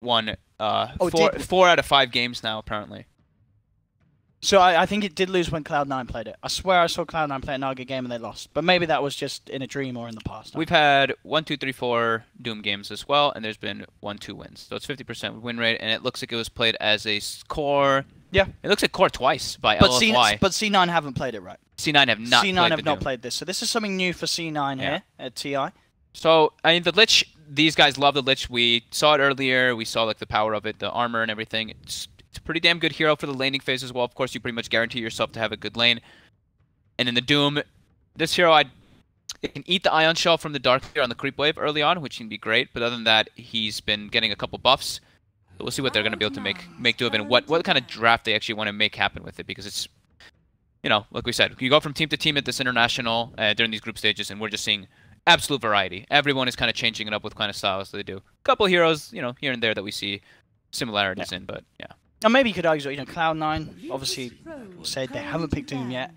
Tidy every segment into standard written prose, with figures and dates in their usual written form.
won four out of 5 games now, apparently. So I think it did lose when Cloud9 played it. I swear I saw Cloud9 play a Naga game and they lost. But maybe that was just in a dream or in the past. We've had 1, 2, 3, 4 Doom games as well, and there's been 1, 2 wins. So it's 50% win rate, and it looks like it was played as a core. Yeah. It looks like core twice by LFY. But C9 haven't played it right. C9 have not C9 have not played this. So this is something new for C9 here at TI. So, I mean, the Lich, these guys love the Lich. We saw it earlier. We saw like the power of it, the armor and everything. It's a pretty damn good hero for the laning phase as well. Of course, you pretty much guarantee yourself to have a good lane. And in the Doom, this hero, it can eat the Ion Shell from the Dark Sphere on the creep wave early on, which can be great. But other than that, he's been getting a couple buffs. So we'll see what they're going to be able to make do of it and what kind of draft they actually want to make happen with it. Because it's, you know, like we said, you go from team to team at this international during these group stages, and we're just seeing absolute variety. Everyone is kind of changing it up with kind of styles that they do. A couple of heroes, you know, here and there that we see similarities in, but yeah. And maybe you could argue, you know, Cloud9 obviously said they haven't picked Doom yet.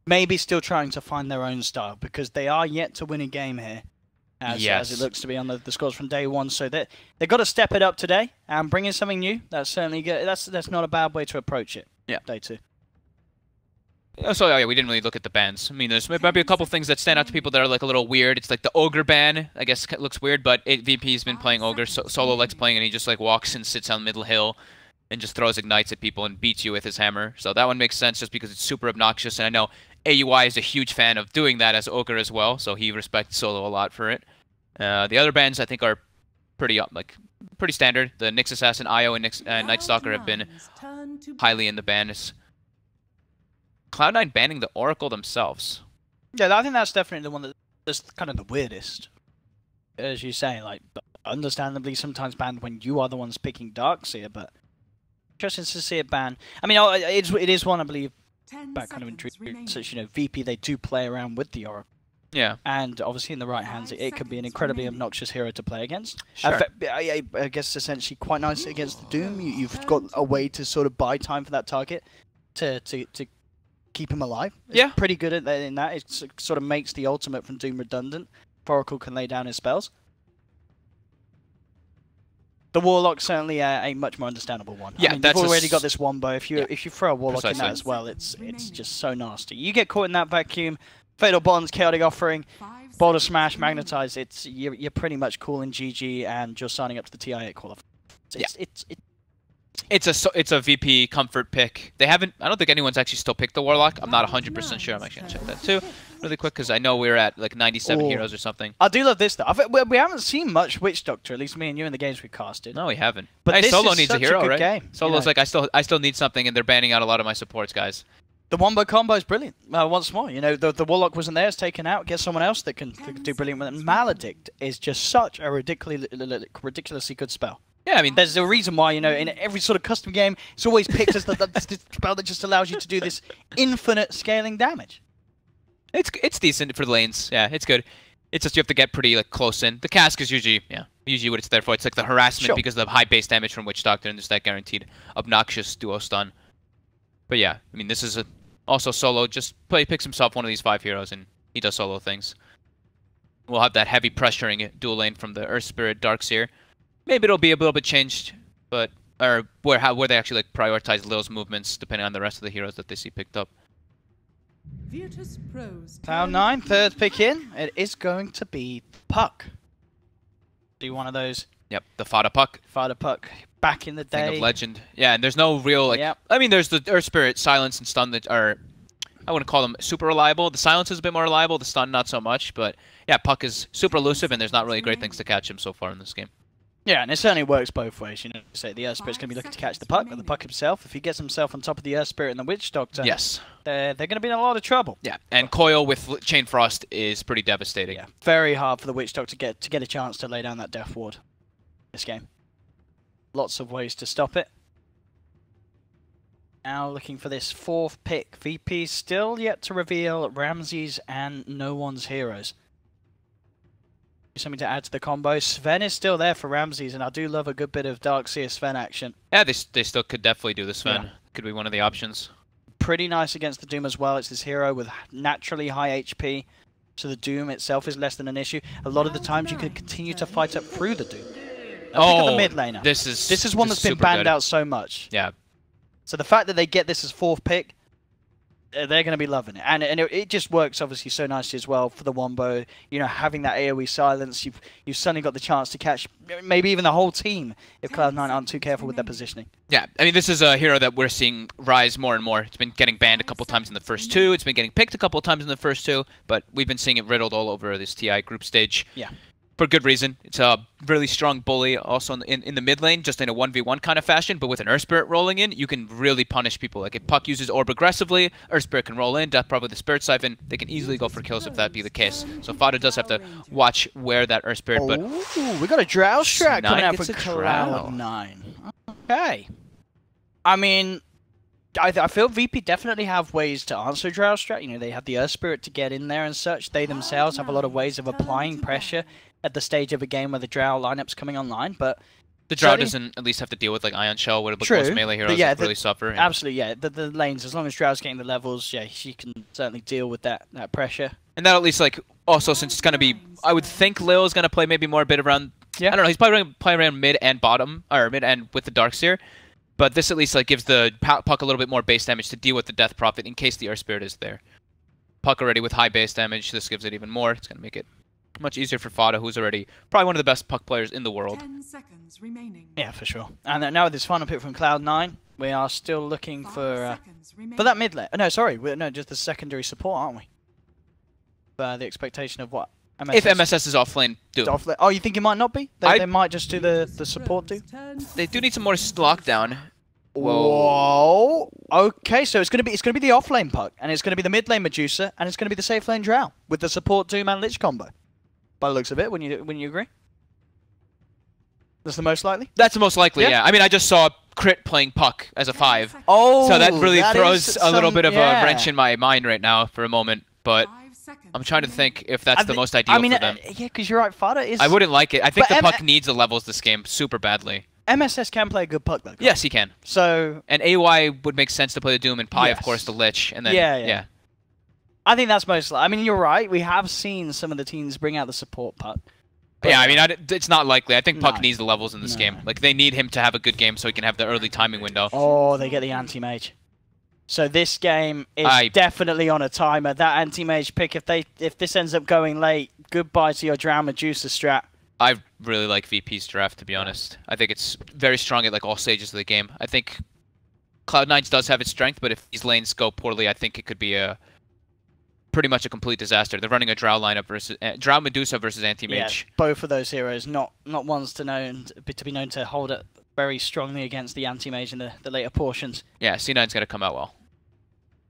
Maybe still trying to find their own style because they are yet to win a game here, as it looks to be on the scores from day one. So they've got to step it up today and bring in something new. That's certainly good. That's not a bad way to approach it. Yeah, day 2. So yeah, we didn't really look at the bans. I mean, there might be a couple things that stand out to people that are like a little weird. It's like the Ogre ban, I guess it looks weird, but VP's been playing Ogre. Solo likes playing, and he just like walks and sits on middle hill and just throws ignites at people and beats you with his hammer. So that one makes sense just because it's super obnoxious, and I know AUI is a huge fan of doing that as Ogre as well, so he respects Solo a lot for it. The other bans I think are pretty standard. The Nyx Assassin, Io, and Night Stalker have been highly in the ban. Cloud9 banning the Oracle themselves. Yeah, I think that's definitely the one that's kind of the weirdest. As you say, like, understandably sometimes banned when you are the ones picking Darkseer, but interesting to see it ban. I mean, it is one, I believe, back kind of in dream, such, you know, VP, they do play around with the Oracle. Yeah. And obviously in the right hands, it can be an incredibly obnoxious hero to play against. Sure. I guess essentially quite nice against the Doom. You've got a way to sort of buy time for that target to keep him alive. It's pretty good at in that. It sort of makes the ultimate from Doom redundant. Oracle can lay down his spells. The Warlock certainly a much more understandable one. Yeah, I mean, that's you've already got this Wombo. If you throw a Warlock in that as well, it's just so nasty. You get caught in that vacuum. Fatal Bonds, Chaotic Offering, Boulder Smash, Magnetize. You're pretty much calling GG and you're signing up to the TI8 qualifier. It's a VP comfort pick. They haven't. I don't think anyone's actually still picked the Warlock. I'm not 100% sure. I'm actually gonna check that too, really quick, because I know we're at like 97 heroes or something. I do love this though. We haven't seen much Witch Doctor, at least me and you in the games we've casted. No, we haven't. But hey, this Solo is needs such a hero, right? Game, Solo's like I still need something, and they're banning out a lot of my supports, guys. The Wombo combo is brilliant. Once more, you know, the Warlock wasn't there, it's taken out. Get someone else that can do brilliant with it. Maledict is just such a ridiculously good spell. Yeah, I mean, there's a reason why, you know, in every sort of custom game, it's always picked as the spell that just allows you to do this infinite scaling damage. It's decent for the lanes. Yeah, it's good. It's just you have to get pretty like close in. The cask is usually what it's there for. It's like the harassment because of the high base damage from Witch Doctor and there's that guaranteed obnoxious duo stun. But yeah, I mean, this is also Solo just picks himself one of these 5 heroes and he does solo things. We'll have that heavy pressuring dual lane from the Earth Spirit Darkseer. Maybe it'll be a little bit changed, but where they actually like prioritize Lil's movements depending on the rest of the heroes that they see picked up. Cloud9, third pick in. It is going to be Puck. Do one of those. Yep, the Fada Puck. Fada Puck. Back in the day. Thing of legend. Yeah, and there's no real like. Yep. I mean, there's the Earth Spirit, Silence, and Stun that are, I wouldn't call them super reliable. The Silence is a bit more reliable. The Stun not so much. But yeah, Puck is super elusive, and there's not really great things to catch him so far in this game. Yeah, and it certainly works both ways. You know, say the Earth Spirit's going to be looking to catch the Puck, but the Puck himself, if he gets himself on top of the Earth Spirit and the Witch Doctor, they're going to be in a lot of trouble. Yeah, and Coil with Chain Frost is pretty devastating. Yeah, very hard for the Witch Doctor to get a chance to lay down that Death Ward this game. Lots of ways to stop it. Now looking for this 4th pick. VP still yet to reveal Ramses and No One's Heroes. Something to add to the combo. Sven is still there for Ramses, and I do love a good bit of Darkseer Sven action. Yeah, they still could definitely do the Sven. Yeah. Could be one of the options. Pretty nice against the Doom as well. It's this hero with naturally high HP, so the Doom itself is less than an issue. A lot of the times you can continue to fight up through the Doom. Pick up the mid laner. This is one that's been banned out so much. Yeah. So the fact that they get this as 4th pick, they're going to be loving it. And it just works, obviously, so nicely as well for the Wombo. You know, having that AoE silence, you've suddenly got the chance to catch maybe even the whole team if Cloud9 aren't too careful with their positioning. Yeah, I mean, this is a hero that we're seeing rise more and more. It's been getting banned a couple times in the first 2. It's been getting picked a couple times in the first 2. But we've been seeing it riddled all over this TI group stage. Yeah. For good reason. It's a really strong bully also in the mid lane, just in a 1v1 kind of fashion, but with an Earth Spirit rolling in, you can really punish people. Like if Puck uses Orb aggressively, Earth Spirit can roll in, Death probably the Spirit Siphon, they can easily go for kills if that be the case. So Fada does have to watch where that Earth Spirit, but... Ooh, we got a Drow strat coming out for Cloud9. Okay. I mean, I feel VP definitely have ways to answer Drow strat. You know, they have the Earth Spirit to get in there and such. They themselves have a lot of ways of applying pressure at the stage of a game where the Drow lineup's coming online, but the Drow doesn't at least have to deal with like Ion Shell, where most melee heroes really suffer. Absolutely, yeah. The lanes, as long as Drow's getting the levels, yeah, she can certainly deal with that pressure. And that at least like also since it's gonna be, I would think Lil's gonna play maybe more a bit around. Yeah. I don't know. He's probably gonna play around mid and bottom, or mid and with the Darkseer. But this at least like gives the Puck a little bit more base damage to deal with the Death Prophet in case the Earth Spirit is there. Puck already with high base damage, this gives it even more. It's gonna make it much easier for Fada, who's already probably one of the best Puck players in the world. 10 seconds remaining. Yeah, for sure. And now with this final pick from Cloud9, we are still looking for that mid lane. No, sorry, no, just the secondary support, aren't we? The expectation of what? MSS? If MSS is offlane, do. Oh, you think it might not be? They might just do the support do? They do need some more lockdown. Whoa. Okay, so it's gonna be the offlane Puck, and it's gonna be the mid lane Medusa, and it's gonna be the safe lane Drow with the support Doom and Lich combo. By the looks of it, when you agree? That's the most likely? That's the most likely, yeah. I mean, I just saw Crit playing Puck as a 5. Oh, so that really throws a little bit of a wrench in my mind right now for a moment, but I'm trying to think if that's the most ideal for them. Yeah, because you're right, Fada is... I wouldn't like it. I think the Puck needs the levels this game super badly. MSS can play a good Puck, though. Yes, he can. So... And AY would make sense to play the Doom, and Pi, of course, the Lich, and then... Yeah. I think that's most likely. I mean, you're right. We have seen some of the teams bring out the support Puck. Yeah, I mean, it's not likely. I think Puck needs the levels in this game. Like, they need him to have a good game so he can have the early timing window. Oh, they get the anti-mage. So this game is definitely on a timer. That anti-mage pick, if this ends up going late, goodbye to your Drow Medusa strat. I really like VP's draft, to be honest. I think it's very strong at like all stages of the game. I think Cloud9's does have its strength, but if these lanes go poorly, I think it could be pretty much a complete disaster. They're running a Drow lineup versus Drow Medusa versus anti-mage. Yeah, both of those heroes not ones to be known to hold it very strongly against the anti-mage in the later portions. Yeah, C9's gonna come out well.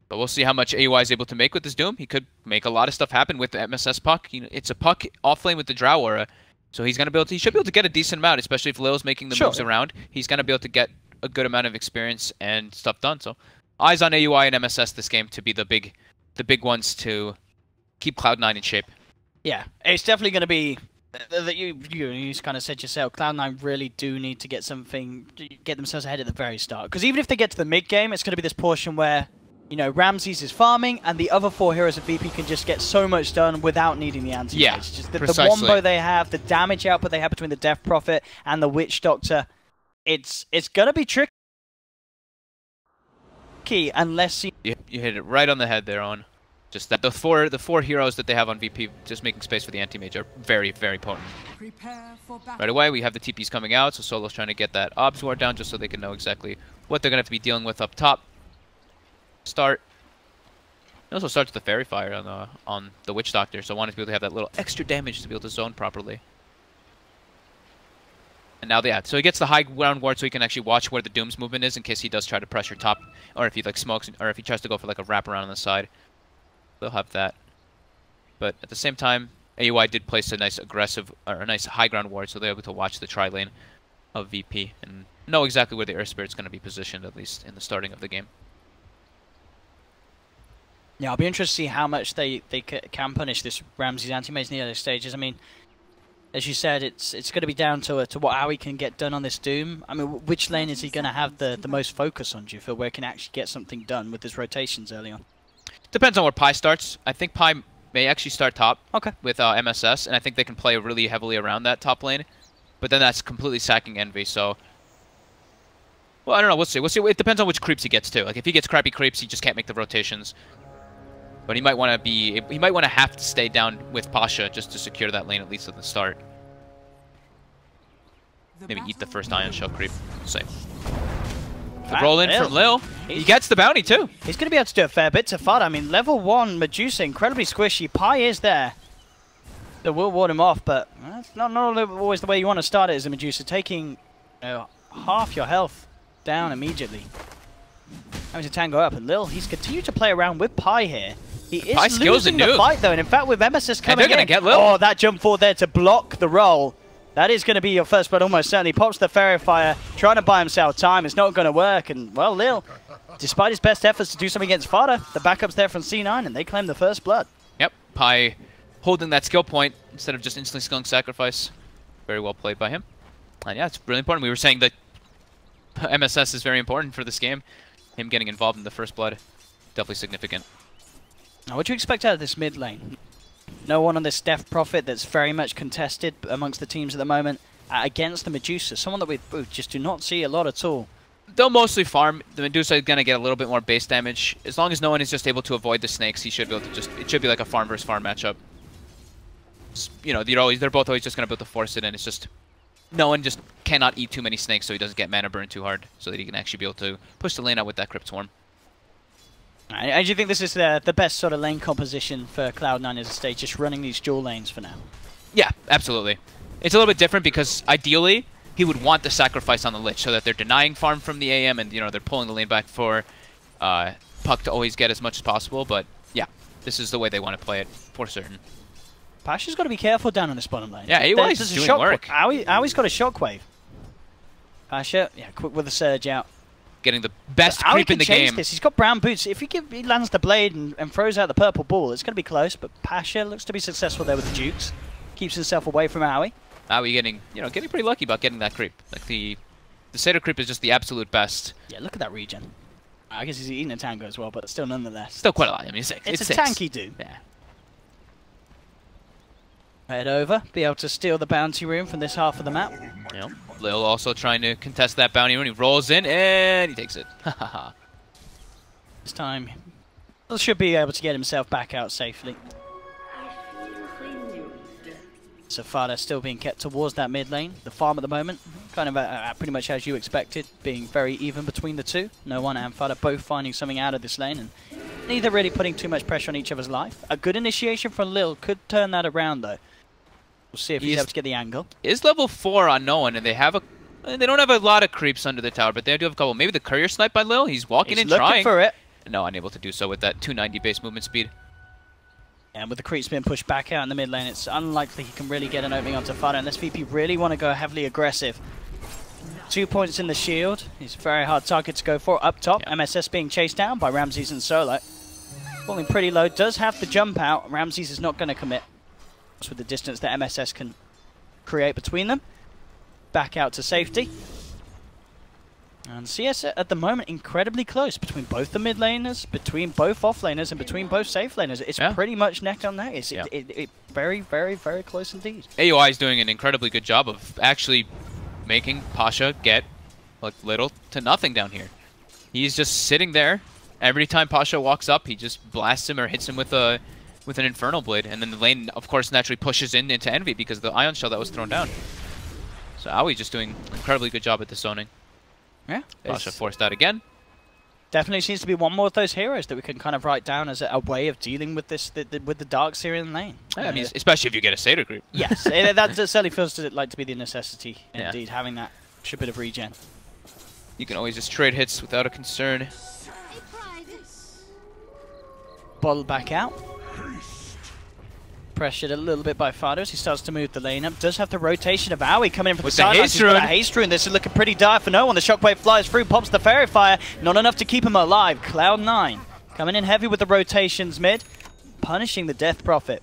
But we'll see how much AY is able to make with this Doom. He could make a lot of stuff happen with the MSS Puck. You know, it's a Puck offlane with the Drow aura, so he should be able to get a decent amount, especially if Lil's making the moves around. He's gonna be able to get a good amount of experience and stuff done. So eyes on AUI and MSS this game to be the big ones to keep Cloud9 in shape. Yeah, it's definitely going to be that you just kind of said yourself. Cloud9 really do need to get themselves ahead at the very start, because even if they get to the mid game, it's going to be this portion where Ramses is farming and the other 4 heroes of VP can just get so much done without needing the anti-mage. Yeah, just the wombo they have, the damage output they have between the Death Prophet and the Witch Doctor. It's going to be tricky unless you hit it right on the head there, on just that the four heroes that they have on VP just making space for the anti-mage are very, very potent. Right away we have the TPs coming out, so Solo's trying to get that Obs Ward down just so they can know exactly what they're gonna have to be dealing with up top. Start. It also starts with the Fairy Fire on the Witch Doctor, so I wanted to be able to have that little extra damage to be able to zone properly. And now, so he gets the high ground ward so he can actually watch where the Doom's movement is in case he does try to pressure top, or if he like smokes, or if he tries to go for like a wraparound on the side. They'll have that. But at the same time, AUI did place a nice aggressive, or a nice high ground ward, so they're able to watch the tri-lane of VP and know exactly where the Earth Spirit's going to be positioned, at least in the starting of the game. Yeah, I'll be interested to see how much they can punish this Ramses anti-mage in the early stages. I mean, as you said, it's going to be down to how he can get done on this Doom. I mean, which lane is he going to have the most focus on, do you feel, where he can actually get something done with his rotations early on? Depends on where Pi starts. I think Pi may actually start top with MSS, and I think they can play really heavily around that top lane. but then that's completely sacking Envy. So, well, I don't know. We'll see. We'll see. It depends on which creeps he gets too. Like if he gets crappy creeps, he just can't make the rotations. But he might want to be. He might want to have to stay down with Pasha just to secure that lane at least at the start. Maybe eat the first Ion Shell creep. Same. The roll in from Lil. He gets the bounty too. He's going to be able to do a fair bit to Fada. I mean, level 1 Medusa, incredibly squishy. Pi is there. That will ward him off, but that's not always the way you want to start it as a Medusa. Taking half your health down immediately. Having to tango up. And Lil, he's continued to play around with Pi here. He is losing the fight though, and in fact with MSS coming in. They're going to get Lil. Oh, that jump forward there to block the roll. That is going to be your first blood almost certainly. Pops the Fairy Fire, trying to buy himself time. It's not going to work. And, well, Lil, despite his best efforts to do something against Fada, the backup's there from C9, and they claim the first blood. Yep, Pi holding that skill point instead of just instantly skilling Sacrifice. Very well played by him. And, yeah, it's really important. We were saying that MSS is very important for this game. Him getting involved in the first blood, definitely significant. Now, what do you expect out of this mid lane? No one on this Death Prophet that's very much contested amongst the teams at the moment against the Medusa. Someone that we just do not see a lot at all. They'll mostly farm. The Medusa is going to get a little bit more base damage. As long as no one is just able to avoid the snakes, he should be able to just... It should be like a farm versus farm matchup. You know, they're both always just going to be able to force it in. It's just... No one just cannot eat too many snakes so he doesn't get mana burn too hard. So that he can actually be able to push the lane out with that Crypt Swarm. And do you think this is the best sort of lane composition for Cloud9 as a stage, just running these dual lanes for now? Yeah, absolutely. It's a little bit different because ideally he would want the sacrifice on the Lich so that they're denying farm from the AM and they're pulling the lane back for Puck to always get as much as possible. But yeah, this is the way they want to play it for certain. Pasha's got to be careful down on this bottom lane. Yeah, he's doing work. Aui's got a shockwave. Pasha, yeah, quick with the surge out. Getting the best creep in the game. This. He's got brown boots. If he lands the blade and throws out the purple ball, it's going to be close. But Pasha looks to be successful there with the Jukes. Keeps himself away from Aui. Aui getting pretty lucky about getting that creep. Like the Satyr creep is just the absolute best. Yeah, look at that regen. I guess he's eating a tango as well, but still nonetheless. Still quite a lot. I mean, it's a tanky dude. Yeah. Head over, be able to steal the bounty room from this half of the map. Yep. Lil also trying to contest that bounty room. He rolls in and he takes it. This time, Lil should be able to get himself back out safely. So Fada still being kept towards that mid lane. The farm at the moment, kind of pretty much as you expected, being very even between the two. No one and Fada both finding something out of this lane, and neither really putting too much pressure on each other's life. A good initiation from Lil could turn that around though. We'll see if he's able to get the angle. Is level 4 on no one, and they don't have a lot of creeps under the tower, but they do have a couple. Maybe the courier snipe by Lil. He's walking in trying. He's looking for it. No, unable to do so with that 290 base movement speed. And with the creeps being pushed back out in the mid lane, it's unlikely he can really get an opening onto Fada unless VP really want to go heavily aggressive. 2 points in the shield. He's a very hard target to go for. Up top, yeah. MSS being chased down by Ramses and Solo. Falling pretty low. Does have the jump out. Ramses is not going to commit. With the distance that MSS can create between them. Back out to safety. And CS at the moment incredibly close between both the mid laners, between both off laners, and between both safe laners. It's pretty much neck on neck. It's very, very, very close indeed. AOI is doing an incredibly good job of actually making Pasha get like little to nothing down here. He's just sitting there. Every time Pasha walks up, he just blasts him or hits him with an Infernal Blade, and then the lane, of course, naturally pushes into Envy because of the Ion Shell that was thrown down. So Aui just doing an incredibly good job at the zoning. Yeah. Pasha forced out again. Definitely seems to be one more of those heroes that we can kind of write down as a way of dealing with this, with the Dark Syrian lane. Yeah, I mean, especially if you get a Satyr group. Yes, that certainly feels like to be the necessity, indeed, having that extra bit of regen. You can always just trade hits without a concern. Bottle back out. Pressured a little bit by Fado as he starts to move the lane up. Does have the rotation of Aui coming in from the sidelines. He's got a haste rune. This is looking pretty dire for no one. The shockwave flies through, pops the Fairy Fire. Not enough to keep him alive. Cloud9 coming in heavy with the rotations mid. Punishing the Death Prophet.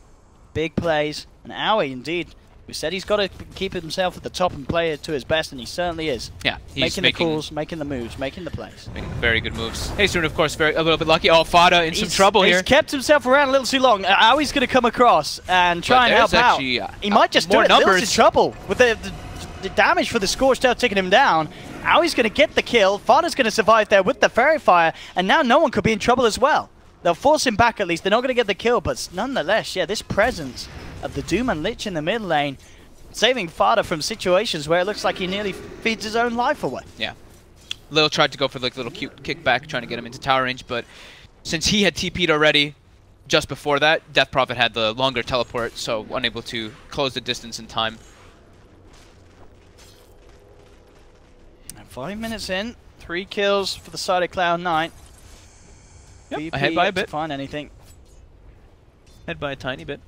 Big plays. And Aui, indeed. We said he's got to keep himself at the top and play it to his best, and he certainly is. Yeah, he's making the calls, making the moves, making the plays. Making very good moves. Haste rune, of course, a little bit lucky. Oh, Fada in some trouble here. He's kept himself around a little too long. Aui's going to come across and try and help out. He might just do it. Lil's in trouble with the the damage for the Scorched Tail taking him down. Aui's going to get the kill. Fada's going to survive there with the Fairy Fire, and now no one could be in trouble as well. They'll force him back at least. They're not going to get the kill, but nonetheless, yeah, this presence of the Doom and Lich in the mid lane, saving Fada from situations where it looks like he nearly feeds his own life away. Yeah. Lil tried to go for like a little cute kickback, trying to get him into tower range, but since he had TP'd already just before that, Death Prophet had the longer teleport, so unable to close the distance in time. And 5 minutes in, 3 kills for the side of Cloud9. Yep, ahead by a bit. Find anything. Ahead by a tiny bit.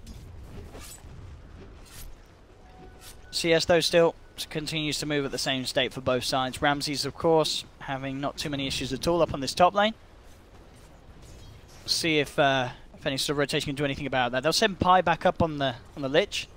CS though still continues to move at the same state for both sides. Ramses, of course, having not too many issues at all up on this top lane. See if any sort of rotation can do anything about that. They'll send Pi back up on the Lich.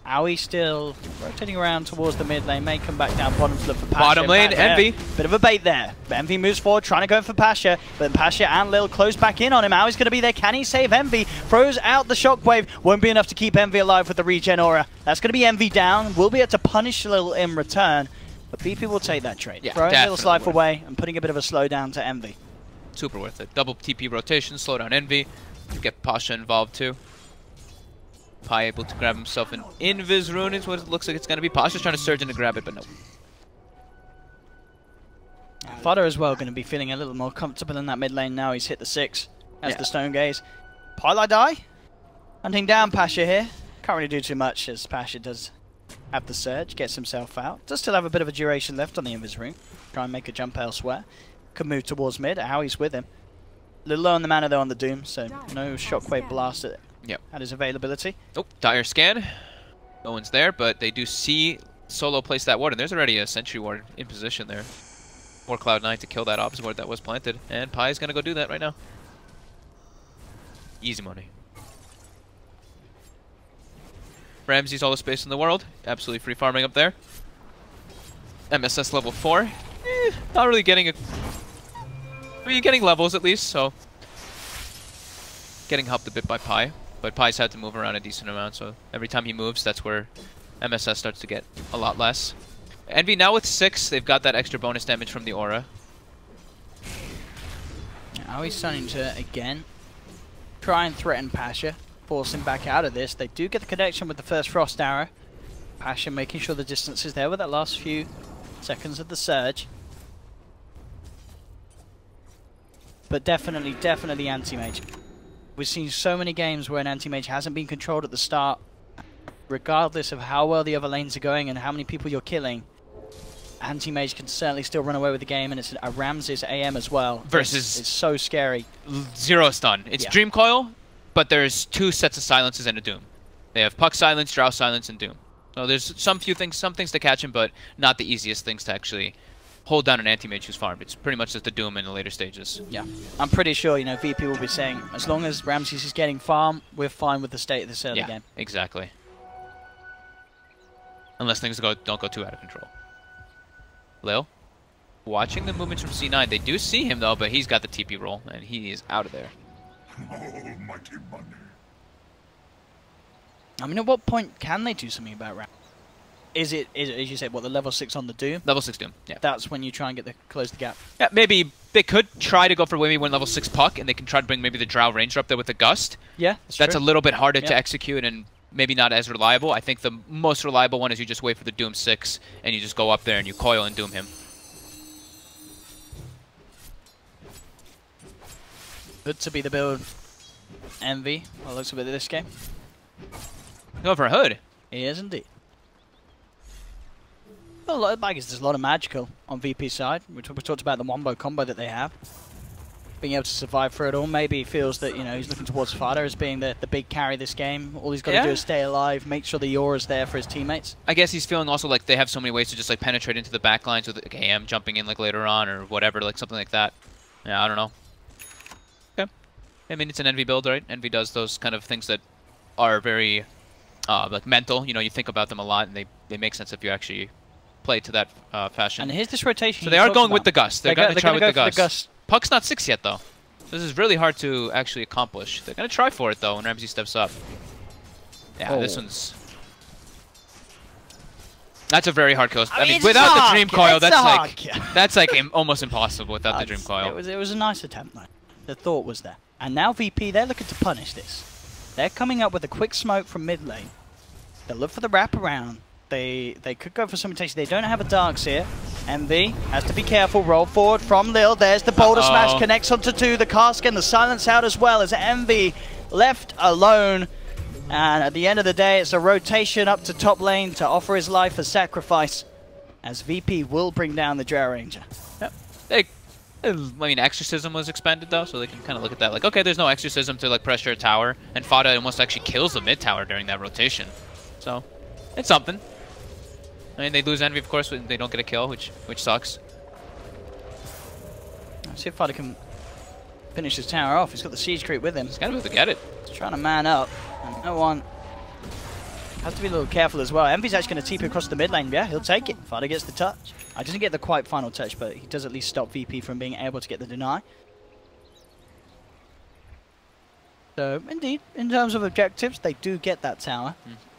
Aui still rotating around towards the mid lane. May come back down bottom to look for Pasha. Bottom lane, Envy. Bit of a bait there. Envy moves forward, trying to go for Pasha, but Pasha and Lil close back in on him. Aui's going to be there. Can he save Envy? Throws out the shockwave. Won't be enough to keep Envy alive with the regen aura. That's going to be Envy down. Will be able to punish Lil in return, but BP will take that trade. Yeah, throwing Lil's life away and putting a bit of a slowdown to Envy. Super worth it. Double TP rotation, slow down Envy. Get Pasha involved too. Pi able to grab himself an Invis rune is what it looks like it's going to be. Pasha's trying to surge in to grab it, but no. Fodder as well going to be feeling a little more comfortable in that mid lane now. He's hit the 6 as the Stone Gaze. Pilot die. Hunting down Pasha here. Can't really do too much as Pasha does have the surge. Gets himself out. Does still have a bit of a duration left on the Invis rune. Try and make a jump elsewhere. Could move towards mid. Aui's with him. A little low on the mana though on the Doom, so no shockwave blast at his availability. Oh, dire scan. No one's there, but they do see Solo place that ward, and there's already a sentry ward in position there for Cloud9 to kill that Obs ward that was planted, and Pi is going to go do that right now. Easy money. Ramsey's all the space in the world. Absolutely free farming up there. MSS level 4. Not really getting a... I mean, you're getting levels at least, so... Getting helped a bit by Pi. But Pi's had to move around a decent amount, so every time he moves, that's where MSS starts to get a lot less. Envy now with 6, they've got that extra bonus damage from the aura. Now he's starting to, again, try and threaten Pasha, force him back out of this. They do get the connection with the first Frost Arrow. Pasha making sure the distance is there with that last few seconds of the surge. But definitely anti-mage. We've seen so many games where an anti-mage hasn't been controlled at the start. Regardless of how well the other lanes are going and how many people you're killing, anti-mage can certainly still run away with the game, and it's a Ramses AM as well. Versus... It's so scary. 0 stun. It's Dream Coil, but there's 2 sets of silences and a Doom. They have Puck Silence, Drow Silence, and Doom. So there's some things to catch him, but not the easiest things to actually hold down an anti-mage who's farmed. It's pretty much just the Doom in the later stages. Yeah. I'm pretty sure, you know, VP will be saying, as long as Ramses is getting farm, we're fine with the state of this early game. Exactly. Unless things don't go too out of control. Lil, watching the movements from C9. They do see him, though, but he's got the TP roll, and he is out of there. Almighty money. I mean, at what point can they do something about Ramses? Is it, as you said, what, the level 6 on the Doom? Level 6 Doom, yeah. That's when you try and get close the gap. Yeah, maybe they could try to go for maybe one level 6 Puck, and they can try to bring maybe the Drow Ranger up there with the Gust. Yeah, that's a little bit harder to execute and maybe not as reliable. I think the most reliable one is you just wait for the Doom 6, and you just go up there and you coil and Doom him. Good to be the build. Envy, well, looks a bit of this game. Go for a Hood. He is indeed. Well, a lot of there's a lot of magical on VP's side. We talked about the Wombo combo that they have. Being able to survive through it all. Maybe he feels that, you know, he's looking towards Fada as being the big carry this game. All he's got to do is stay alive, make sure the aura's there for his teammates. I guess he's feeling also like they have so many ways to just like penetrate into the backlines with like, AM jumping in like later on or whatever, like something like that. Yeah, I don't know. Okay. I mean, it's an Envy build, right? Envy does those kind of things that are very like mental. You know, you think about them a lot and they make sense if you actually play to that fashion. And here's this rotation. So they are going with the Gust. They're going to try with the Gust. Puck's not 6 yet, though. This is really hard to actually accomplish. They're going to try for it, though, when Ramsey steps up. Yeah, this one's... That's a very hard kill. I mean, it's without the hard. Dream Coil, It's that's like almost impossible without the Dream Coil. It was a nice attempt, though. The thought was there. And now VP, they're looking to punish this. They're coming up with a quick smoke from mid lane. They'll look for the wraparound. They could go for some rotation. They don't have a Darks here. NB has to be careful. Roll forward from Lil. There's the boulder smash. Connects onto 2. The cask and the silence out as well as Envy left alone. And at the end of the day, it's a rotation up to top lane to offer his life as sacrifice. As VP will bring down the Drow Ranger. Yep. I mean, Exorcism was expended though, so they can kind of look at that like, okay, there's no Exorcism to like pressure a tower, and Fada almost actually kills the mid tower during that rotation. So, it's something. I mean, they lose Envy, of course, when they don't get a kill, which sucks. Let's see if Fada can finish his tower off. He's got the siege creep with him. He's gotta be able to get it. He's trying to man up. And no one has to be a little careful as well. Envy's actually going to TP across the mid lane. Yeah, he'll take it. Fada gets the touch. I doesn't get the quite final touch, but he does at least stop VP from being able to get the deny. So, indeed, in terms of objectives, they do get that tower.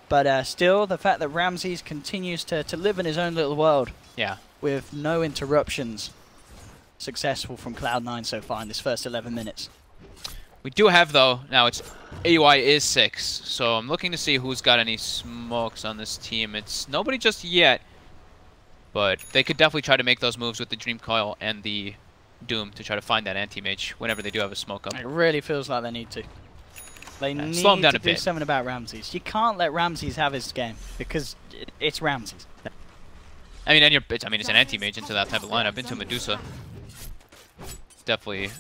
But still, the fact that Ramses continues to live in his own little world. Yeah. With no interruptions. Successful from Cloud9 so far in this first 11 minutes. We do have, though, now it's AUI is 6, so I'm looking to see who's got any smokes on this team. It's nobody just yet, but they could definitely try to make those moves with the Dream Coil and the Doom to try to find that anti-mage whenever they do have a smoke up. It really feels like they need to. They need slow him down to a do bit. something about Ramses. You can't let Ramses have his game because it's Ramses. I mean, it's an anti-mage into that type of lineup, into Medusa. Definitely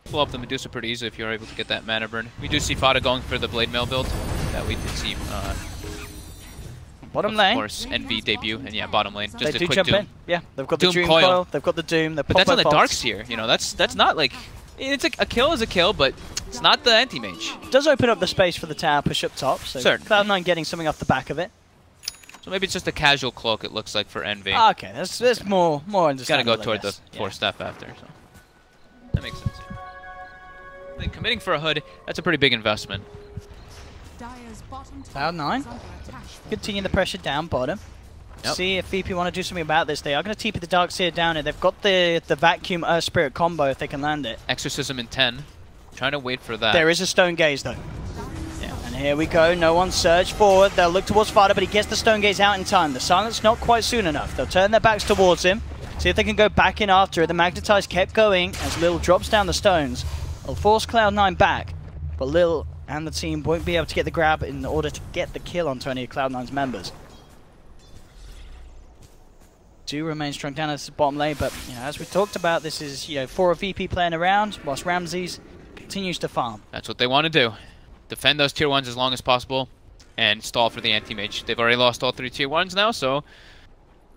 blow up the Medusa pretty easily if you're able to get that mana burn. We do see Fada going for the Blade Mail build that we did see. Bottom lane. Of course, NV debut, and yeah, bottom lane. Just They a quick jump Doom. in. Yeah, they've got Doom the Dream Coil. Coil. They've got the Doom. But that's on the Darks here. You know, that's not like it's a kill is a kill, but it's not the anti-mage. It does open up the space for the tower push up top. So Certainly. Cloud9 getting something off the back of it. So maybe it's just a casual cloak. It looks like for NV. Ah, okay, that's more understandable. Gotta go toward the force staff after. So that makes sense. I think committing for a hood, that's a pretty big investment. Cloud9 continue the pressure down bottom. Yep. See if VP want to do something about this. They are going to TP the Darkseer down, and they've got the vacuum Earth Spirit combo if they can land it. Exorcism in 10. Trying to wait for that. There is a Stone Gaze though. Yeah. And here we go. No one surge forward. They'll look towards Fada, but he gets the Stone Gaze out in time. The silence not quite soon enough. They'll turn their backs towards him. See if they can go back in after it. The Magnetize kept going as Lil drops down the stones. It'll force Cloud9 back, but Lil and the team won't be able to get the grab in order to get the kill onto any of Cloud9's members. Do remain strong down at the bottom lane, but you know, as we talked about, this is for a VP playing around whilst Ramses continues to farm. That's what they want to do. Defend those tier 1s as long as possible and stall for the anti-mage. They've already lost all 3 tier 1s now, so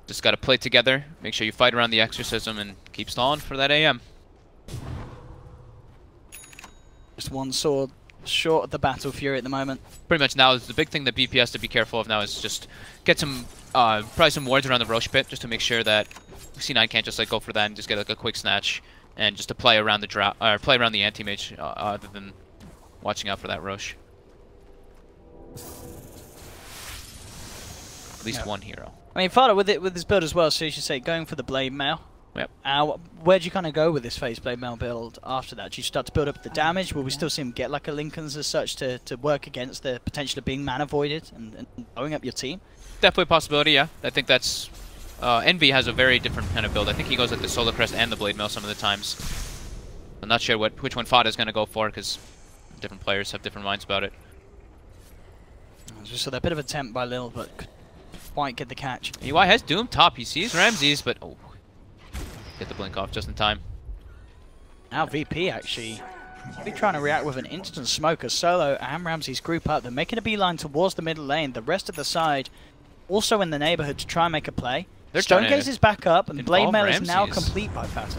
just got to play together. Make sure you fight around the Exorcism and keep stalling for that AM. Just one sword short of the Battle Fury at the moment. Pretty much now, the big thing that BP has to be careful of now is just get some, probably some wards around the Roche pit, just to make sure that C9 can't just like go for that and just get like a quick snatch, and just to play around the play around the anti-mage, other than watching out for that Roche. At least one hero. I mean, Fada with this build as well, so you should say going for the Blade Mail. Yep. Where'd you kind of go with this phase Blade Mail build after that? Do you start to build up the damage? Will we still see him get like a Lincoln's as such to work against the potential of being mana voided and blowing up your team? Definitely a possibility, yeah. I think that's... NB has a very different kind of build. I think he goes like the Solar Crest and the Blade Mail some of the times. I'm not sure which one Fada is going to go for, because different players have different minds about it. So a bit of attempt by Lil, but couldn't quite get the catch. UI has Doom top. He sees Ramses, but... Oh. Get the blink off just in time. Now VP actually trying to react with an instant smoke as Solo and Ramses group up. They're making a beeline towards the middle lane. The rest of the side also in the neighborhood to try and make a play. Stone Gaze is back up, and Blade Mail is now complete by Fata.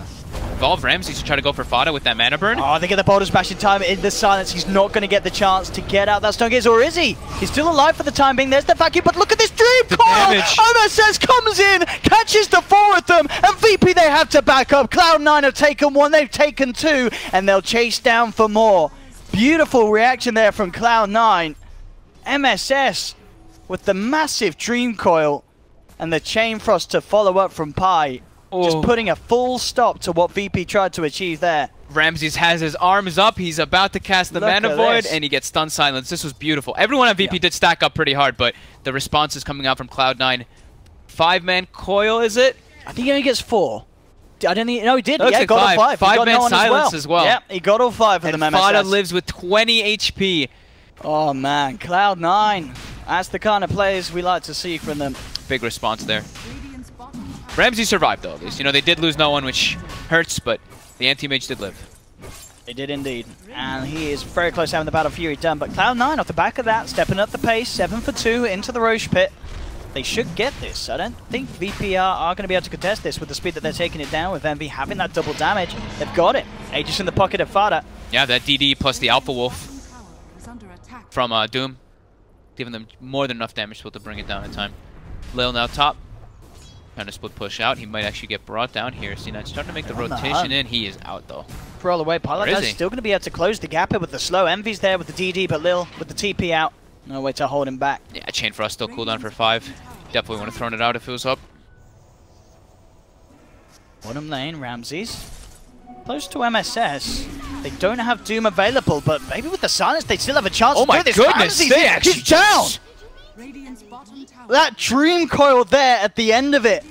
Involve Ramses to try to go for Fada with that mana burn. Oh, they get the boulder smash in time. In the silence, he's not going to get the chance to get out that Stone Gaze, or is he? He's still alive for the time being. There's the vacuum, but look at this Dream Coil! MSS comes in, catches the 4 of them, and VP they have to back up. Cloud9 have taken 1, they've taken 2, and they'll chase down for more. Beautiful reaction there from Cloud9. MSS with the massive Dream Coil and the Chain Frost to follow up from Pi. Just putting a full stop to what VP tried to achieve there. Ramses has his arms up. He's about to cast the Mana Void, and he gets stun silence. This was beautiful. Everyone on VP did stack up pretty hard, but the response is coming out from Cloud9. 5-man coil, is it? I think he only gets 4. I don't think. No, he did. Yeah, like got all 5. 5-man silence as well. Yeah, he got all 5 of them. And Fada lives with 20 HP. Oh man, Cloud9. That's the kind of players we like to see from them. Big response there. Ramsey survived though, at least. You know, they did lose no one, which hurts, but the anti-mage did live. They did indeed. And he is very close to having the Battle Fury done. But Cloud9 off the back of that, stepping up the pace, 7 for 2 into the Roche pit. They should get this. I don't think VP are going to be able to contest this with the speed that they're taking it down, with Envy having that double damage. They've got it. Aegis in the pocket of Fada. Yeah, that DD plus the Alpha Wolf from Doom, giving them more than enough damage to bring it down in time. Lil now top. Trying to split push out. He might actually get brought down here. C9 starting to make the rotation in. He is out though. For all the way, Pilot is still going to be able to close the gap here with the slow. Envy's there with the DD, but Lil with the TP out. No way to hold him back. Yeah, Chain Frost still cooldown for 5. Definitely would have thrown it out if it was up. Bottom lane, Ramses. Close to MSS. They don't have Doom available, but maybe with the silence they still have a chance to do this. Goodness, he's down! That Dream Coil there at the end of it,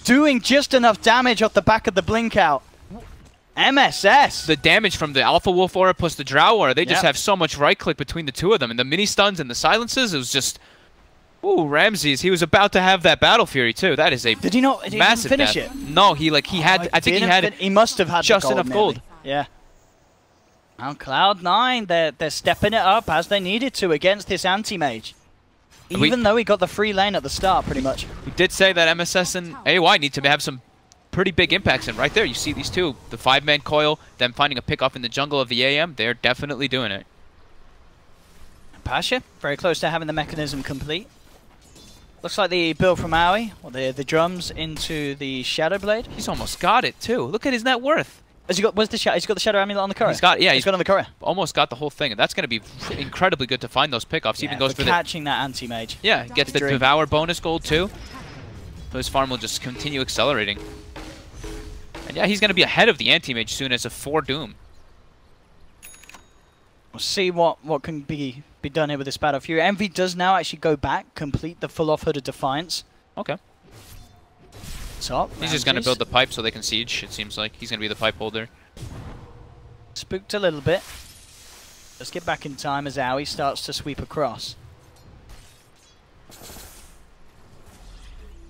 doing just enough damage off the back of the blink out. MSS! The damage from the Alpha Wolf aura plus the Drow aura, they just have so much right click between the two of them. And the mini stuns and the silences, it was just... Ooh, Ramses, he was about to have that Battle Fury too. That is a Did he not massive finish death. it? No, he had, I think he had... He must have had just enough gold. Yeah. Now Cloud9, they're stepping it up as they needed to against this anti-mage. Even though he got the free lane at the start, pretty much. We did say that MSS and AY need to have some pretty big impacts, and right there you see these two. The 5-man coil, them finding a pick off in the jungle of the AM, they're definitely doing it. Pasha, very close to having the mechanism complete. Looks like the build from Aoi, or the drums into the Shadow Blade. He's almost got it too. Look at his net worth. Has he got? Where's the shadow? He's got the Shadow Amulet on the courier. He's got, yeah, he's got on the courier. Almost got the whole thing, and that's going to be incredibly good to find those pickoffs. Yeah, even goes for catching that anti-mage. Yeah, gets the Devour bonus gold too. So his farm will just continue accelerating. And yeah, he's going to be ahead of the anti-mage soon as a 4 Doom. We'll see what can be done here with this Battle Fury. Envy does now actually go back, complete the full off Hood of Defiance. Okay. Top. He's just going to build the pipe so they can siege, it seems like. He's going to be the pipe holder. Spooked a little bit. Let's get back in time as Aoi starts to sweep across.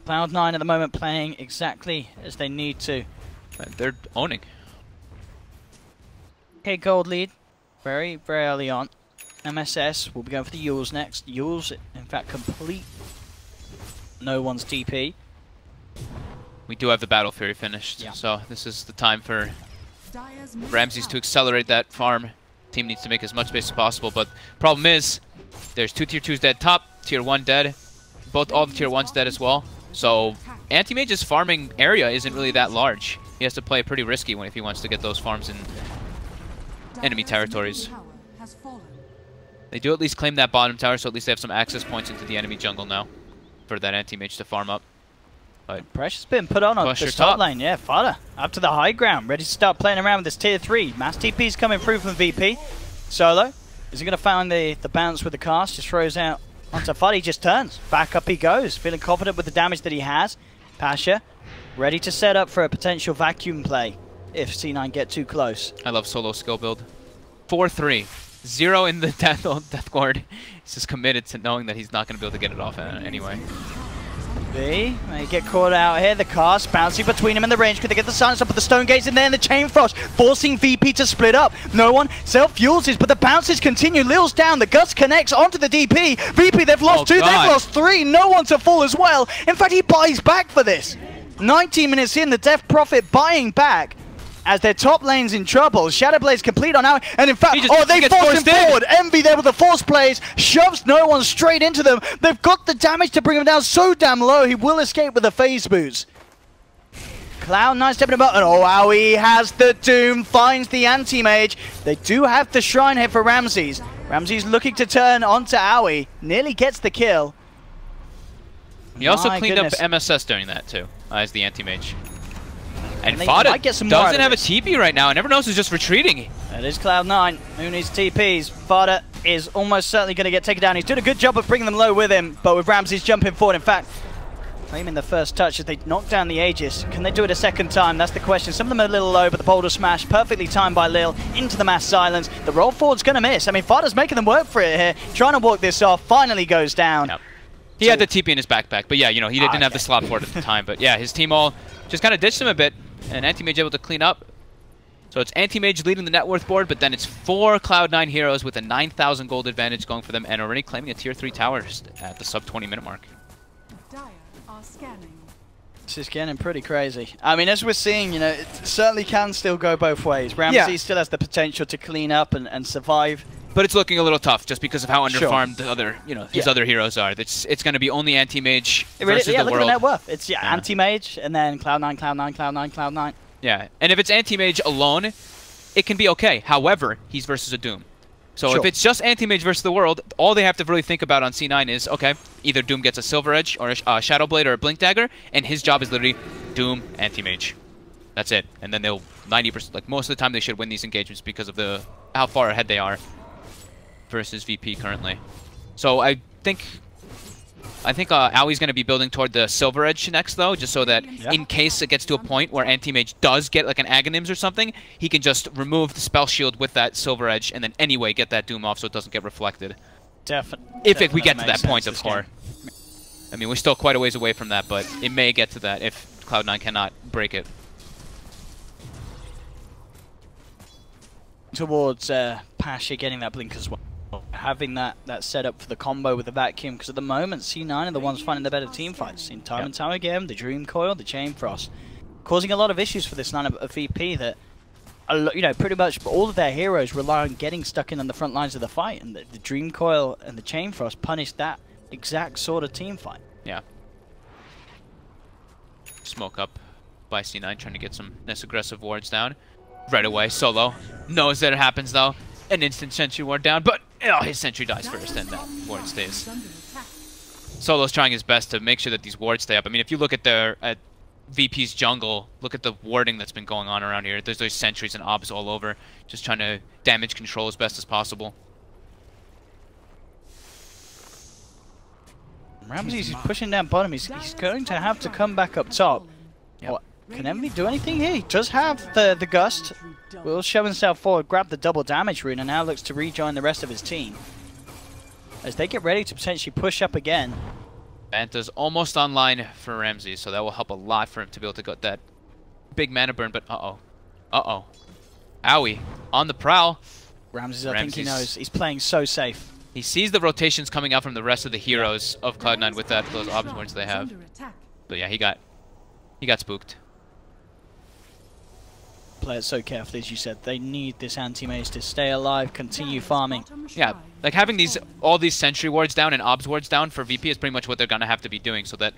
Cloud9 at the moment playing exactly as they need to. They're owning. Okay, gold lead. Very, very early on. MSS will be going for the Yules next. Yules, in fact, complete no one's DP. We do have the Battle Fury finished, so this is the time for Ramses to accelerate that farm. Team needs to make as much space as possible, but problem is, there's 2 tier 2s dead top, tier 1 dead, all the tier 1s dead as well. So Anti-Mage's farming area isn't really that large. He has to play pretty risky if he wants to get those farms in enemy territories. They do at least claim that bottom tower, so at least they have some access points into the enemy jungle now for that Anti-Mage to farm up. But pressure's been put on the top lane. Yeah, Fada up to the high ground, ready to start playing around with this tier 3. Mass TP's coming through from VP. Solo, is he going to find the bounce with the cast? Just throws out onto Fada. He just turns. Back up he goes, feeling confident with the damage that he has. Pasha, ready to set up for a potential vacuum play if C9 get too close. I love solo skill build. 4-3. 0 in the death guard. He's just committed to knowing that he's not going to be able to get it off anyway. B may get caught out here. The cast bouncing between him and the range. Could they get the silence up with the stone gates in there and the chain frost, forcing VP to split up? No one self-fuels but the bounces continue. Lil's down. The guts connects onto the DP. VP, they've lost 2, they've lost 3. No one to fall as well. In fact, he buys back for this. 19 minutes in, the Death Prophet buying back as their top lane's in trouble. Shadowblade's complete on now, and in fact, they force him forward. Envy there with the force plays, shoves no one straight into them. They've got the damage to bring him down so damn low, he will escape with the phase boots. Cloud9 stepping him up, and Aoi has the Doom, finds the Anti-Mage. They do have the Shrine here for Ramses. Ramses looking to turn onto Aoi, nearly gets the kill. He also cleaned up MSS during that too, as the anti-mage. And Fada doesn't have a TP right now, and everyone else is just retreating. That is Cloud9, who needs TPs. Fada is almost certainly going to get taken down. He's doing a good job of bringing them low with him, but with Ramses jumping forward, in fact, claiming the first touch as they knock down the Aegis. Can they do it a second time? That's the question. Some of them are a little low, but the boulder smash, perfectly timed by Lil, into the mass silence. The roll forward's going to miss. I mean, Fada's making them work for it here, trying to walk this off, finally goes down. Yep. He had the TP in his backpack, but yeah, you know, he didn't have the slot for it at the time. But yeah, his team all just kind of ditched him a bit, and Anti-Mage able to clean up. So it's Anti-Mage leading the net worth board, but then it's 4 Cloud9 heroes with a 9,000 gold advantage going for them, and already claiming a tier 3 tower at the sub 20-minute mark. This is getting pretty crazy. I mean, as we're seeing, you know, it certainly can still go both ways. Ramsey still has the potential to clean up and survive. But it's looking a little tough just because of how underfarmed the other, you know, his other heroes are. It's going to be only Anti-Mage versus the look world. At the net worth. It's Anti-Mage and then Cloud9, Cloud9, Cloud9, Cloud9. Yeah, and if it's Anti-Mage alone, it can be okay. However, he's versus a Doom. So if it's just Anti-Mage versus the world, all they have to really think about on C9 is, okay, either Doom gets a Silver Edge or a Shadow Blade or a Blink Dagger, and his job is literally Doom, Anti-Mage. That's it. And then they'll 90%, like most of the time they should win these engagements because of how far ahead they are versus VP currently. So I think Aui's going to be building toward the Silver Edge next, though, just so that in case it gets to a point where Anti-Mage does get like an Aghanims or something, he can just remove the spell shield with that Silver Edge and then anyway get that Doom off so it doesn't get reflected. If we get to that point, of course. I mean, we're still quite a ways away from that, but it may get to that if Cloud9 cannot break it. Towards Pasha getting that blink as well. Having that set up for the combo with the vacuum, because at the moment C9 are the ones finding the better team fights. Seen time and time again, the Dream Coil, the Chain Frost, causing a lot of issues for this line of VP that, you know, pretty much all of their heroes rely on getting stuck in on the front lines of the fight, and the Dream Coil and the Chain Frost punish that exact sort of team fight. Yeah. Smoke up by C9, trying to get some nice aggressive wards down. Right away, Solo knows that it happens though. An instant sentry ward down, but his sentry dies first and that ward stays. Solo's trying his best to make sure that these wards stay up. I mean, if you look at VP's jungle, look at the warding that's been going on around here. There's those sentries and obs all over, just trying to damage control as best as possible. Ramses is pushing down bottom. He's going to have to come back up top. Yep. Can Envy do anything here? He does have the Gust. Will show himself forward, grab the double damage rune, and now looks to rejoin the rest of his team. As they get ready to potentially push up again. Banta's almost online for Ramsey, so that will help a lot for him to be able to get that big mana burn, but uh-oh. Aui on the prowl. Ramses, I think he knows. He's playing so safe. He sees the rotations coming out from the rest of the heroes of Cloud9 with those obs wards they have. But yeah, he got spooked. Play it so carefully, as you said. They need this anti-mage to stay alive, continue farming. Yeah, like having all these sentry wards down and obs wards down for VP is pretty much what they're going to have to be doing so that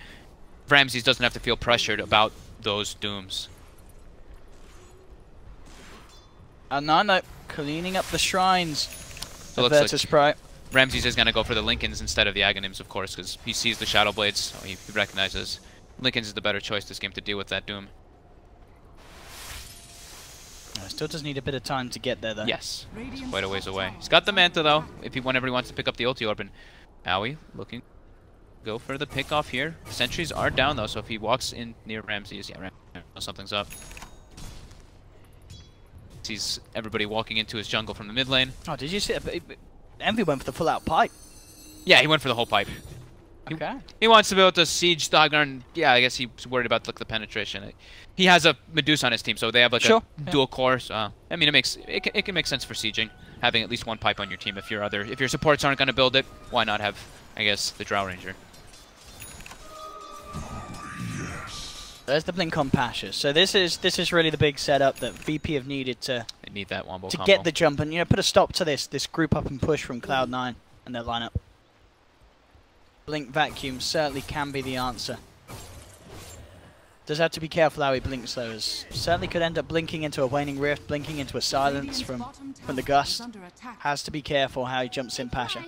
Ramses doesn't have to feel pressured about those dooms. No, cleaning up the shrines. So it looks like Ramses is going to go for the Lincolns instead of the Aghanims, of course, because he sees the Shadow Blades, so he recognizes Lincolns is the better choice this game to deal with that doom. Still does need a bit of time to get there, though. Yes, it's quite a ways away. He's got the Manta, though, whenever he wants to pick up the ulti orb. And Aui looking go for the pick off here. Sentries are down, though, so if he walks in near Ramses, yeah, something's up. Sees everybody walking into his jungle from the mid lane. Oh, did you see it? Envy went for the full-out pipe. Yeah, he went for the whole pipe. Okay. He wants to be able to siege the high ground. Yeah, I guess he's worried about like the penetration. He has a Medusa on his team, so they have like a dual core. So, I mean, it can make sense for sieging, having at least one pipe on your team. If your supports aren't going to build it, why not have, I guess, the Drow Ranger? There's the blink on Pasha. So this is really the big setup that VP have needed to. They need that wombo combo. Get the jump and put a stop to this group up and push from Cloud9 and their lineup. Blink vacuum certainly can be the answer. Does have to be careful how he blinks though, as certainly could end up blinking into a waning rift, blinking into a silence from the gust. Has to be careful how he jumps in Pasha.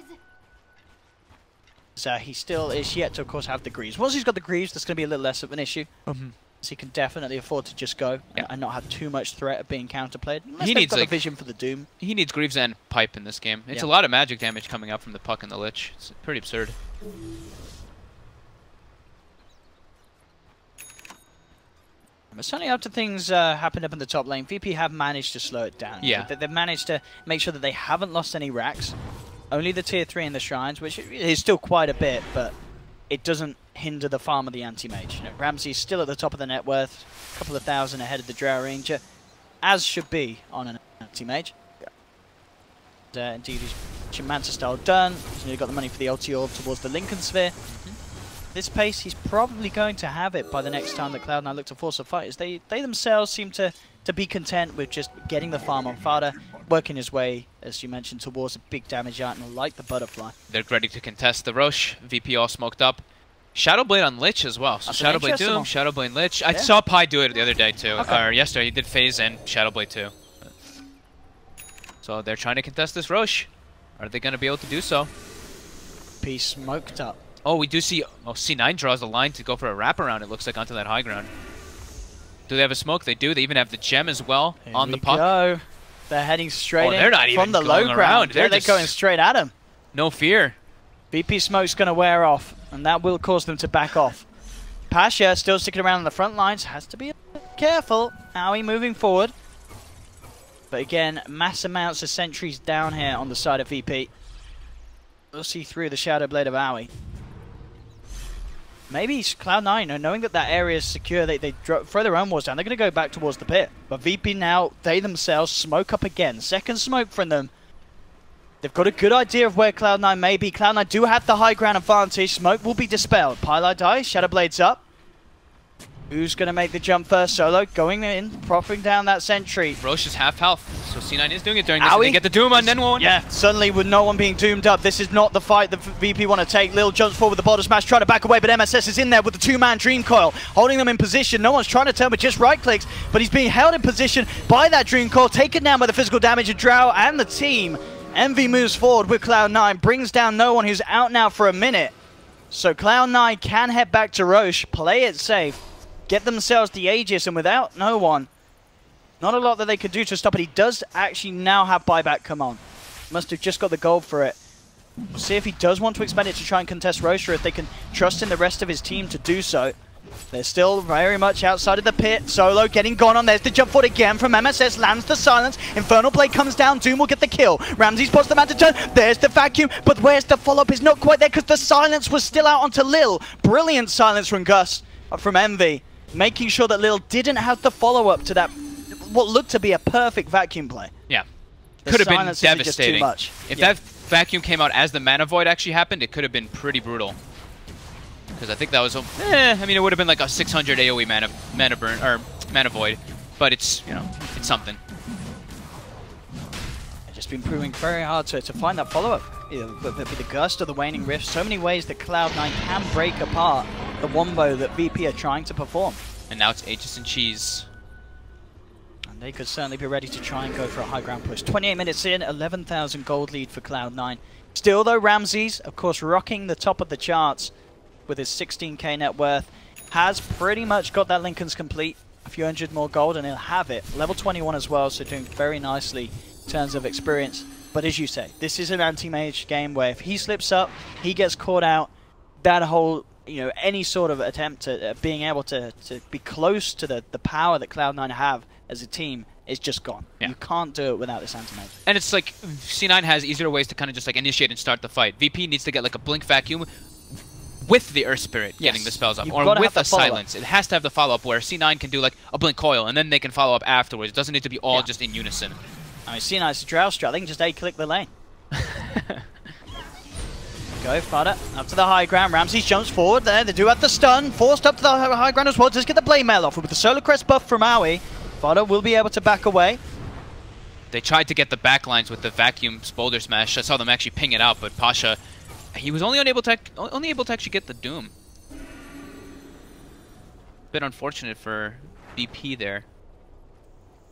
So he still is yet to, of course, have the Greaves. Once he's got the Greaves, that's going to be a little less of an issue. So he can definitely afford to just go and not have too much threat of being counterplayed. Unless He they've needs got like a vision for the Doom. He needs Greaves and Pipe in this game. It's a lot of magic damage coming out from the Puck and the Lich. It's pretty absurd. But certainly after things happened up in the top lane, VP have managed to slow it down. Yeah. They've managed to make sure that they haven't lost any racks. Only the tier 3 in the shrines, which is still quite a bit, but it doesn't hinder the farm of the anti-mage. You know, Ramsey's still at the top of the net worth, a couple of thousand ahead of the Drow Ranger, as should be on an anti-mage. Indeed, he's Manta style done. He's nearly got the money for the ulti orb towards the Lincoln Sphere. This pace, he's probably going to have it by the next time that Cloud9 look to force a fight, as they themselves seem to be content with just getting the farm on Fada, working his way, as you mentioned, towards a big damage item like the Butterfly. They're ready to contest the Roche. VP all smoked up. Shadowblade on Lich as well. So Shadowblade Doom, Shadowblade Lich. I saw Pi do it the other day too, or yesterday. He did Phase and Shadowblade too. So they're trying to contest this Roche. Are they going to be able to do so? P smoked up. Oh, we do see... Oh, C9 draws the line to go for a wraparound, it looks like, onto that high ground. Do they have a smoke? They do. They even have the gem as well on the puck. Go. They're heading straight in they're not even from the low ground. They're going straight at him. No fear. VP smoke's going to wear off, and that will cause them to back off. Pasha still sticking around on the front lines. Has to be careful. Aoi moving forward. But again, mass amounts of sentries down here on the side of VP. We'll see through the Shadow Blade of Aoi. Maybe Cloud9, knowing that area is secure, they throw their own walls down. They're going to go back towards the pit. But VP now, they themselves smoke up again. Second smoke from them. They've got a good idea of where Cloud9 may be. Cloud9 do have the high ground advantage. Smoke will be dispelled. Pylar dies, Shadow Blade's up. Who's going to make the jump first? Solo going in, propping down that sentry. Roche is half health, so C9 is doing it during this. They get the Doom on then one. Yeah, suddenly with no one being doomed up, this is not the fight that VP want to take. Lil jumps forward with the bottom smash, trying to back away, but MSS is in there with the two-man Dream Coil, holding them in position. No one's trying to turn, but just right-clicks, but he's being held in position by that Dream Coil, taken down by the physical damage of Drow and the team. Envy moves forward with Cloud9, brings down no one, who's out now for a minute. So Cloud9 can head back to Roche, play it safe, get themselves the Aegis, and without no one, not a lot that they could do to stop it. He does actually now have buyback come on. Must have just got the gold for it. We'll see if he does want to expend it to try and contest Roche, or if they can trust in the rest of his team to do so. They're still very much outside of the pit. Solo getting gone on. There's the jump forward again from MSS. Lands the silence. Infernal Blade comes down. Doom will get the kill. Ramsey spots the man to turn. There's the vacuum. But where's the follow-up? Is not quite there because the silence was still out onto Lil. Brilliant silence from Gus, from Envy. Making sure that Lil didn't have the follow-up to that, what looked to be a perfect vacuum play. Yeah. The could have been silence isn't just too devastating. much. If that vacuum came out as the Mana Void actually happened, it could have been pretty brutal. Because I think that was, I mean, it would have been like a 600 AoE mana burn, or Mana Void. But it's, you know, it's something. It's just been proving very hard to find that follow-up. With the Gust or the Waning Rift, so many ways that Cloud9 can break apart the wombo that VP are trying to perform. And now it's Aegis and Cheese. And they could certainly be ready to try and go for a high ground push. 28 minutes in, 11,000 gold lead for Cloud9. Still though, Ramses, of course, rocking the top of the charts with his 16k net worth, has pretty much got that Lincoln's complete. A few hundred more gold and he'll have it. Level 21 as well, so doing very nicely in terms of experience. But as you say, this is an anti-mage game where if he slips up, he gets caught out, that whole, you know, any sort of attempt at being able to be close to the power that Cloud9 have as a team is just gone. Yeah. You can't do it without this anti-mage. And it's like, C9 has easier ways to kind of just like initiate and start the fight. VP needs to get like a Blink Vacuum with the Earth Spirit getting the spells up, or with a Silence. It has to have the follow-up where C9 can do like a Blink Coil, and then they can follow up afterwards. It doesn't need to be all just in unison. I mean, C9's a Drow strat. They can just A-click the lane. Go, Fada, up to the high ground. Ramses jumps forward there. They do have the stun. Forced up to the high ground as well. Just get the Blade Mail off. With the Solar Crest buff from Aoi, Fada will be able to back away. They tried to get the backlines with the Vacuum Boulder Smash. I saw them actually ping it out, but Pasha, he was only able to actually get the Doom. Bit unfortunate for VP there.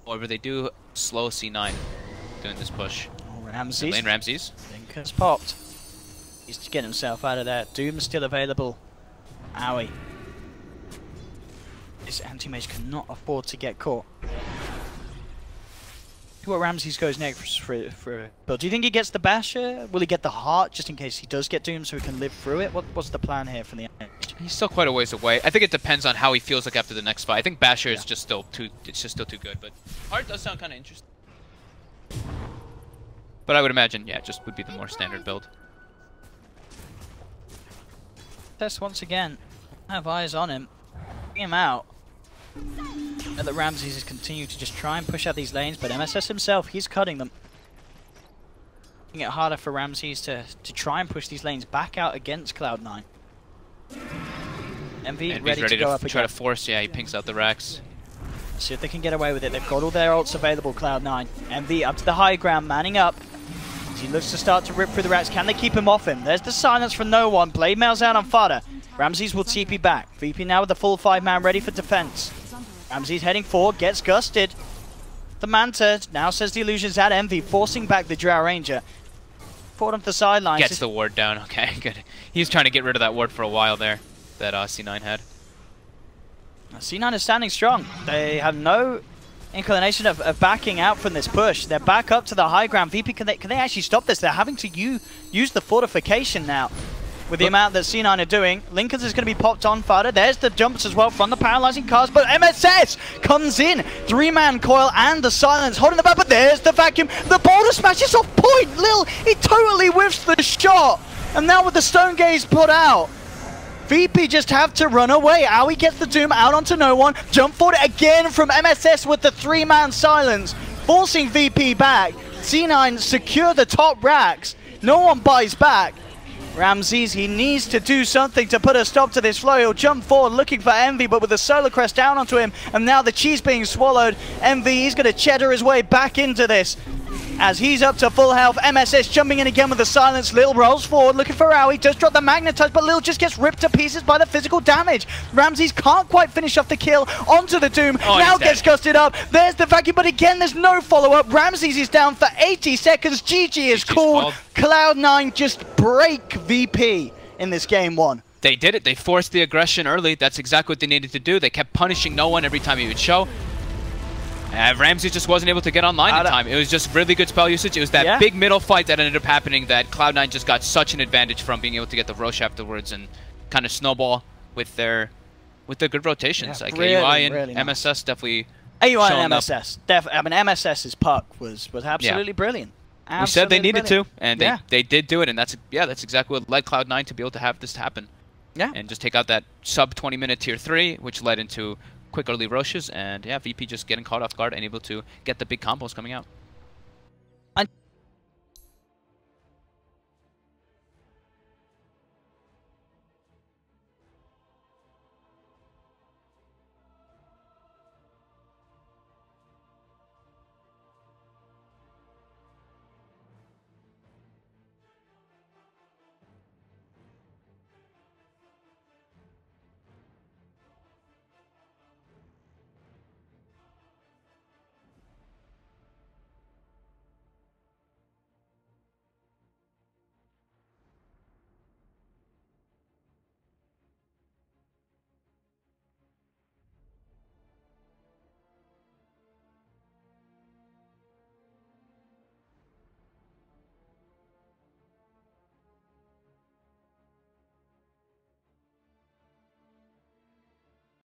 However, they do slow C9 doing this push. Ramses. Lane Ramses. Link has popped. He's to get himself out of there. Doom's still available. Owie. This anti-mage cannot afford to get caught. See what Ramses goes next for build. Do you think he gets the Basher? Will he get the Heart just in case he does get Doom so he can live through it? What's the plan here for the anti-mage? He's still quite a ways away. I think it depends on how he feels like after the next fight. I think Basher is just still too good, but Heart does sound kind of interesting. But I would imagine, yeah, just would be the more standard build. Test once again. Have eyes on him. Bring him out. And that Ramses is continuing to just try and push out these lanes, but MSS himself, he's cutting them. Making it harder for Ramses to try and push these lanes back out against Cloud9. NB ready to go up again. Try to force, yeah, he pinks out the Rex. See if they can get away with it. They've got all their ults available, Cloud9. NB up to the high ground, manning up. As he looks to start to rip through the racks. Can they keep him off him? There's the silence from no one. Blade mails out on Fada. Ramses will TP back. VP now with the full 5-man ready for defense. Ramses heading forward, gets gusted. The Manta now says the illusion's at Envy, forcing back the Drow Ranger. Forward onto the sidelines. Gets the ward down, okay, good. He was trying to get rid of that ward for a while there, that C9 had. C9 is standing strong. They have no inclination of backing out from this push. They're back up to the high ground. VP, can they actually stop this? They're having to use the fortification now. With the amount that C9 are doing, Lincoln's is going to be popped on Fada. There's the jumps as well from the paralyzing cars, but MSS comes in. 3-man coil and the silence holding the back, but there's the vacuum. The boulder smash is off point. Lil, he totally whiffs the shot. And now with the stone gaze put out, VP just have to run away. Owie gets the Doom out onto no one. Jump forward again from MSS with the 3-man silence, forcing VP back. C9 secure the top racks. No one buys back. Ramses, he needs to do something to put a stop to this flow. He'll jump forward looking for Envy, but with the Solar Crest down onto him, and now the cheese being swallowed, Envy, he's going to cheddar his way back into this. As he's up to full health, MSS jumping in again with the silence. Lil rolls forward looking for Owie, does drop the magnetize, but Lil just gets ripped to pieces by the physical damage. Ramses can't quite finish off the kill onto the Doom, now gets gusted up. There's the vacuum, but again there's no follow-up. Ramses is down for 80 seconds. GG is called. Cloud9 just break VP in this game one. They did it. They forced the aggression early. That's exactly what they needed to do. They kept punishing no one every time he would show. Ramsey just wasn't able to get online in time. It was just really good spell usage. It was that big middle fight that ended up happening that Cloud9 just got such an advantage from, being able to get the Roche afterwards and kind of snowball with their good rotations. Like AUI and MSS definitely AUI and MSS. I mean, MSS's puck was absolutely brilliant. We said they needed to, and they did do it, and that's exactly what led Cloud9 to be able to have this happen. Yeah. And just take out that sub 20-minute tier 3, which led into quick early rushes, and VP just getting caught off guard and able to get the big combos coming out.